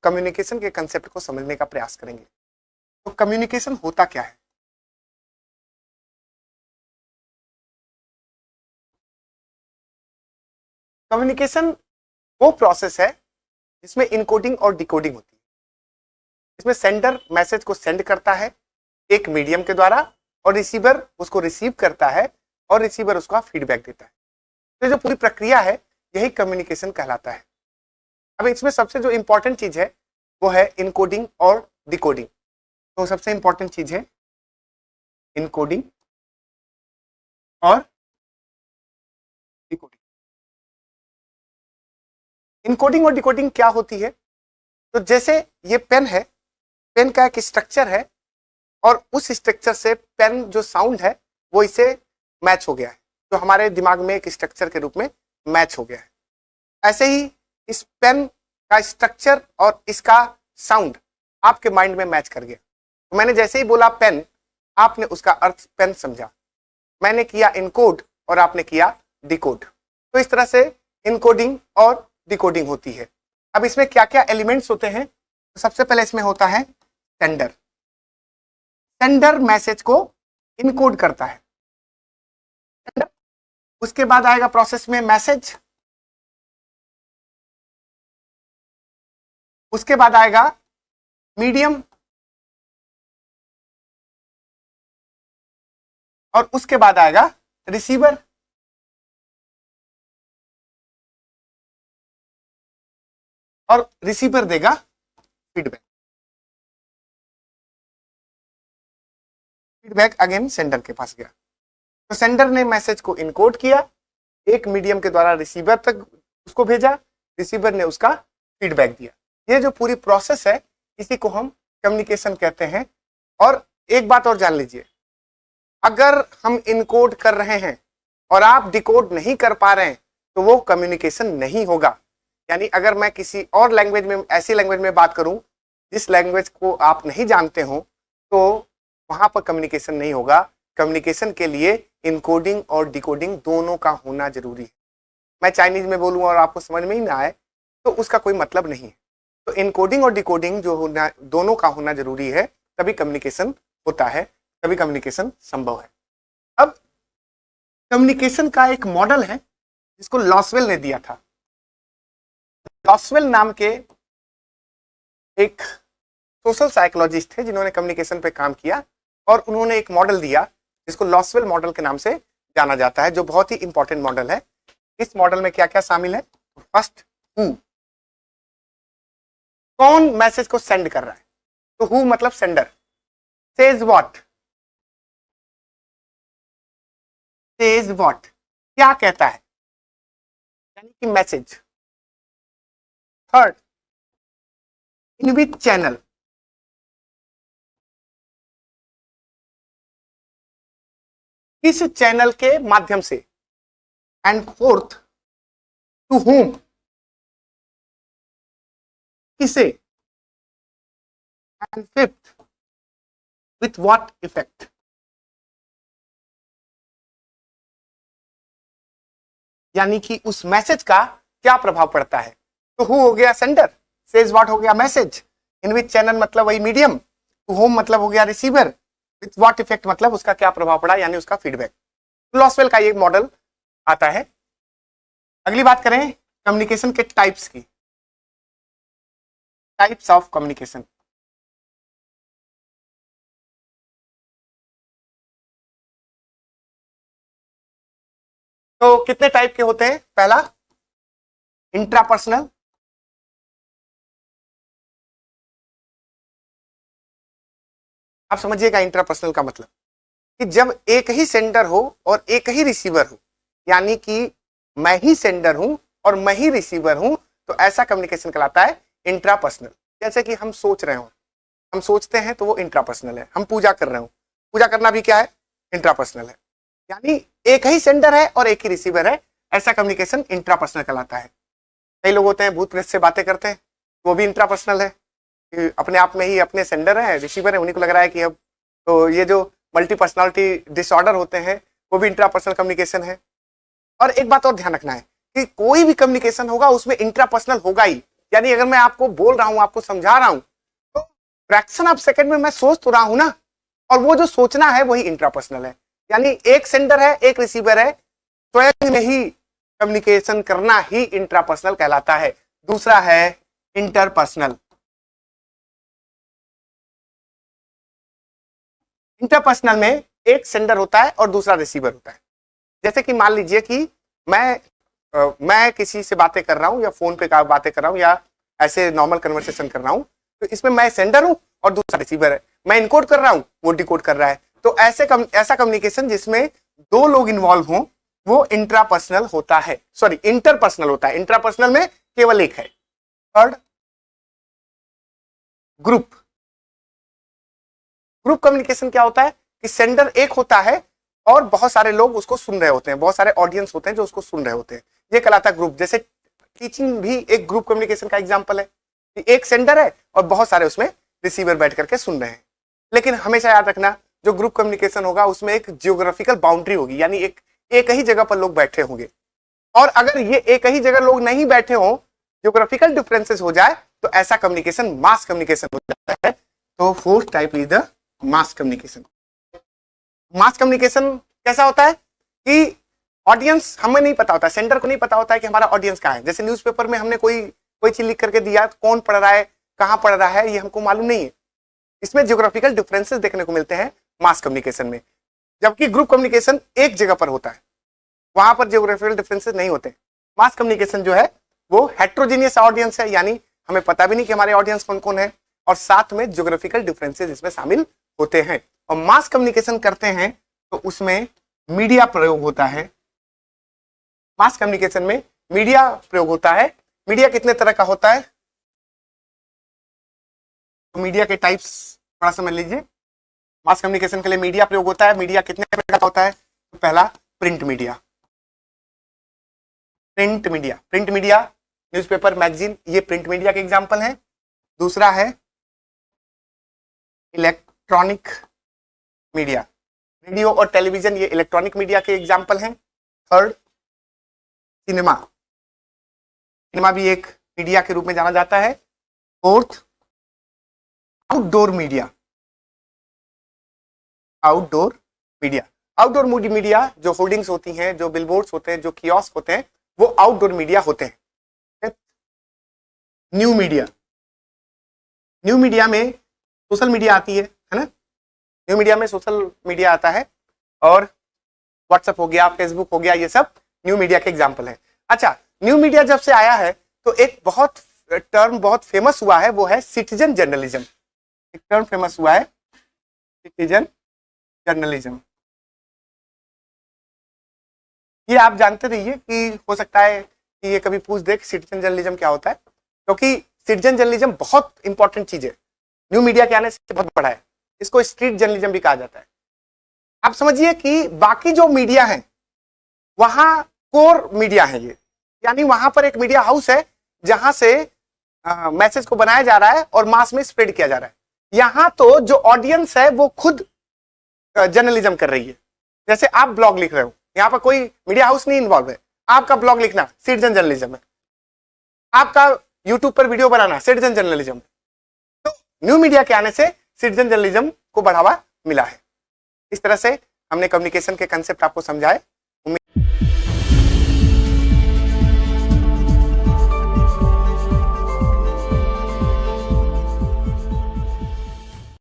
Communication के concept को समझने का प्रयास करेंगे। तो कम्युनिकेशन होता क्या है? कम्युनिकेशन वो प्रोसेस है जिसमें इनकोडिंग और डिकोडिंग होती है। इसमें सेंडर मैसेज को सेंड करता है एक मीडियम के द्वारा और रिसीवर उसको रिसीव करता है और रिसीवर उसका फीडबैक देता है। तो जो पूरी प्रक्रिया है यही कम्युनिकेशन कहलाता है। अब इसमें सबसे जो इंपॉर्टेंट चीज है वो है इनकोडिंग और डिकोडिंग। तो सबसे इंपॉर्टेंट चीज है इनकोडिंग और डिकोडिंग। इनकोडिंग और डिकोडिंग क्या होती है? तो जैसे ये पेन है, पेन का एक स्ट्रक्चर है और उस स्ट्रक्चर से पेन जो साउंड है वो इसे मैच हो गया है, जो हमारे दिमाग में एक स्ट्रक्चर के रूप में मैच हो गया है। ऐसे ही इस पेन का स्ट्रक्चर और इसका साउंड आपके माइंड में मैच कर गया। तो मैंने जैसे ही बोला पेन, आपने उसका अर्थ पेन समझा। मैंने किया इनकोड और आपने किया डिकोड। तो इस तरह से इनकोडिंग और डिकोडिंग होती है। अब इसमें क्या क्या एलिमेंट्स होते हैं? तो सबसे पहले इसमें होता है सेंडर। सेंडर मैसेज को इनकोड करता है। उसके बाद आएगा प्रोसेस में मैसेज, उसके बाद आएगा मीडियम और उसके बाद आएगा रिसीवर। और रिसीवर देगा फीडबैक। फीडबैक अगेन सेंडर के पास गया। तो सेंडर ने मैसेज को इनकोड किया, एक मीडियम के द्वारा रिसीवर तक उसको भेजा, रिसीवर ने उसका फीडबैक दिया। ये जो पूरी प्रोसेस है इसी को हम कम्युनिकेशन कहते हैं। और एक बात और जान लीजिए, अगर हम इनकोड कर रहे हैं और आप डिकोड नहीं कर पा रहे हैं तो वो कम्युनिकेशन नहीं होगा। यानी अगर मैं किसी और लैंग्वेज में, ऐसी लैंग्वेज में बात करूं जिस लैंग्वेज को आप नहीं जानते हो, तो वहां पर कम्युनिकेशन नहीं होगा। कम्युनिकेशन के लिए इनकोडिंग और डिकोडिंग दोनों का होना जरूरी है। मैं चाइनीज में बोलूं और आपको समझ में ही ना आए तो उसका कोई मतलब नहीं है। तो इनकोडिंग और डिकोडिंग जो होना, दोनों का होना जरूरी है, तभी कम्युनिकेशन होता है, तभी कम्युनिकेशन संभव है। अब कम्युनिकेशन का एक मॉडल है जिसको लॉसवेल ने दिया था। लॉसवेल नाम के एक सोशल साइकोलॉजिस्ट थे जिन्होंने कम्युनिकेशन पे काम किया और उन्होंने एक मॉडल दिया जिसको लॉसवेल मॉडल के नाम से जाना जाता है, जो बहुत ही इंपॉर्टेंट मॉडल है। इस मॉडल में क्या क्या शामिल है? फर्स्ट, हु, कौन मैसेज को सेंड कर रहा है? तो हु मतलब sender. Says what, says what क्या कहता है, यानी कि मैसेज। थर्ड, इन विच चैनल, किस चैनल के माध्यम से। एंड फोर्थ, टू whom, किसे। And fifth, with what effect. यानी कि उस मैसेज का क्या प्रभाव पड़ता है। तो हु हो गया सेंडर, सेज व्हाट हो गया मैसेज, इन विच चैनल मतलब वही मीडियम, टू होम मतलब हो गया रिसीवर, विथ व्हाट इफेक्ट मतलब उसका क्या प्रभाव पड़ा, यानी उसका फीडबैक। लॉसवेल का ये मॉडल आता है। अगली बात करें कम्युनिकेशन के टाइप्स की। Types of communication. तो कितने टाइप के होते हैं? पहला, इंट्रापर्सनल। आप समझिएगा इंट्रापर्सनल का मतलब कि जब एक ही सेंडर हो और एक ही रिसीवर हो, यानी कि मैं ही सेंडर हूं और मैं ही रिसीवर हूं, तो ऐसा कम्युनिकेशन कहलाता है इंट्रापर्सनल। जैसे कि हम सोच रहे हो, हम सोचते हैं तो वो इंट्रापर्सनल है। हम पूजा कर रहे हो, पूजा करना भी क्या है? इंट्रापर्सनल है। यानी एक ही सेंडर है और एक ही रिसीवर है, ऐसा कम्युनिकेशन इंट्रापर्सनल कहलाता है। कई लोग होते हैं भूत प्रेत से बातें करते हैं, वो भी इंट्रापर्सनल है। अपने आप में ही अपने सेंडर है, रिसीवर है, उन्हीं को लग रहा है कि अब तो ये जो मल्टी पर्सनालिटी डिसऑर्डर होते हैं वो भी इंट्रापर्सनल कम्युनिकेशन है। और एक बात और ध्यान रखना है कि कोई भी कम्युनिकेशन होगा उसमें इंट्रापर्सनल होगा ही। यानी अगर मैं आपको बोल रहा हूं, आपको समझा रहा हूं, तो फ्रैक्शन ऑफ सेकंड में मैं सोच तो रहा हूं ना, और वो जो सोचना है वही इंट्रापर्सनल है। यानी एक सेंडर है, एक रिसीवर है, स्वयं में ही कम्युनिकेशन करना ही इंट्रापर्सनल कहलाता है। दूसरा है इंटरपर्सनल। इंटरपर्सनल में एक सेंडर होता है और दूसरा रिसीवर होता है। जैसे कि मान लीजिए कि मैं किसी से बातें कर रहा हूं, या फोन पे बातें कर रहा हूं, या ऐसे नॉर्मल कन्वर्सेशन कर रहा हूं, तो इसमें मैं सेंडर हूं और दूसरा रिसीवर है। मैं इनकोड कर रहा हूं, वो डिकोड कर रहा है। तो ऐसा कम्युनिकेशन जिसमें दो लोग इन्वॉल्व हों, वो इंट्रापर्सनल होता है, सॉरी इंटरपर्सनल होता है। इंट्रापर्सनल में केवल एक है। Third, group. ग्रुप कम्युनिकेशन क्या होता है कि सेंडर एक होता है और बहुत सारे लोग उसको सुन रहे होते हैं, बहुत सारे ऑडियंस होते हैं जो उसको सुन रहे होते हैं, ये कहलाता है ग्रुप। जैसे टीचिंग भी एक ग्रुप कम्युनिकेशन का एग्जांपल है कि एक सेंडर है और बहुत सारे उसमें रिसीवर बैठ करके सुन रहे हैं। लेकिन हमेशा याद रखना, जो ग्रुप कम्युनिकेशन होगा उसमें एक जियोग्राफिकल बाउंड्री होगी, यानी एक ही जगह पर लोग बैठे होंगे। और अगर ये एक ही जगह लोग नहीं बैठे हो, जियोग्राफिकल डिफरेंसेस हो जाए, तो ऐसा कम्युनिकेशन मास कम्युनिकेशन हो जाता है। तो fourth type is the mass communication. Mass communication कैसा होता है कि ऑडियंस हमें नहीं पता होता, सेंडर को नहीं पता होता है कि हमारा ऑडियंस कहाँ है। जैसे न्यूज़पेपर में हमने कोई चीज लिख करके दिया, कौन पढ़ रहा है, कहाँ पढ़ रहा है, ये हमको मालूम नहीं है। इसमें जियोग्राफिकल डिफरेंसेस देखने को मिलते हैं मास कम्युनिकेशन में। जबकि ग्रुप कम्युनिकेशन एक जगह पर होता है, वहां पर जियोग्राफिकल डिफरेंसेस नहीं होते। मास कम्युनिकेशन जो है वो हेट्रोजीनियस ऑडियंस है, यानी हमें पता भी नहीं कि हमारे ऑडियंस कौन कौन है, और साथ में जियोग्राफिकल डिफरेंसेस इसमें शामिल होते हैं। और मास कम्युनिकेशन करते हैं तो उसमें मीडिया प्रयोग होता है। मास कम्युनिकेशन में मीडिया प्रयोग होता है। मीडिया कितने तरह का होता है, तो मीडिया के टाइप्स थोड़ा समझ लीजिए। मास कम्युनिकेशन के लिए मीडिया प्रयोग होता है। मीडिया कितने प्रकार का होता है, तो पहला print media. Print media newspaper, magazine, ये प्रिंट मीडिया के एग्जांपल हैं। दूसरा है इलेक्ट्रॉनिक मीडिया, रेडियो और टेलीविजन, ये इलेक्ट्रॉनिक मीडिया के एग्जांपल हैं। थर्ड, सिनेमा भी एक मीडिया के रूप में जाना जाता है। Fourth, outdoor media. Outdoor media जो होर्डिंग्स होती हैं, जो बिलबोर्ड्स होते हैं, जो कियोस्क होते हैं, वो आउटडोर मीडिया होते हैं। न्यू मीडिया में सोशल मीडिया आती है ना। न्यू मीडिया में सोशल मीडिया आता है, और व्हाट्सएप हो गया, फेसबुक हो गया, ये सब न्यू मीडिया के एग्जाम्पल है। अच्छा, न्यू मीडिया जब से आया है तो एक टर्म बहुत फेमस हुआ है, वो है सिटीजन जर्नलिज्म। एक टर्म फेमस हुआ है, सिटीजन जर्नलिज्म। ये आप जानते रहिए कि हो सकता है कि ये कभी पूछ दे कि सिटीजन जर्नलिज्म क्या होता है, क्योंकि सिटीजन जर्नलिज्म बहुत इंपॉर्टेंट चीज है। न्यू मीडिया के आने से बहुत बड़ा है। इसको स्ट्रीट जर्नलिज्म भी कहा जाता है। आप समझिए कि बाकी जो मीडिया है वहां कोर मीडिया है ये, यानी वहां पर एक मीडिया हाउस है जहां से मैसेज को बनाया जा रहा है और मास में स्प्रेड किया जा रहा है। यहां तो जो ऑडियंस है वो खुद जर्नलिज्म कर रही है। जैसे आप ब्लॉग लिख रहे हो, यहाँ पर कोई मीडिया हाउस नहीं इन्वॉल्व है, आपका ब्लॉग लिखना सिटीजन जर्नलिज्म है, आपका यूट्यूब पर वीडियो बनाना सिटीजन जर्नलिज्म। तो न्यू मीडिया के आने से सिटीजन जर्नलिज्म को बढ़ावा मिला है। इस तरह से हमने कम्युनिकेशन के कंसेप्ट आपको समझाए।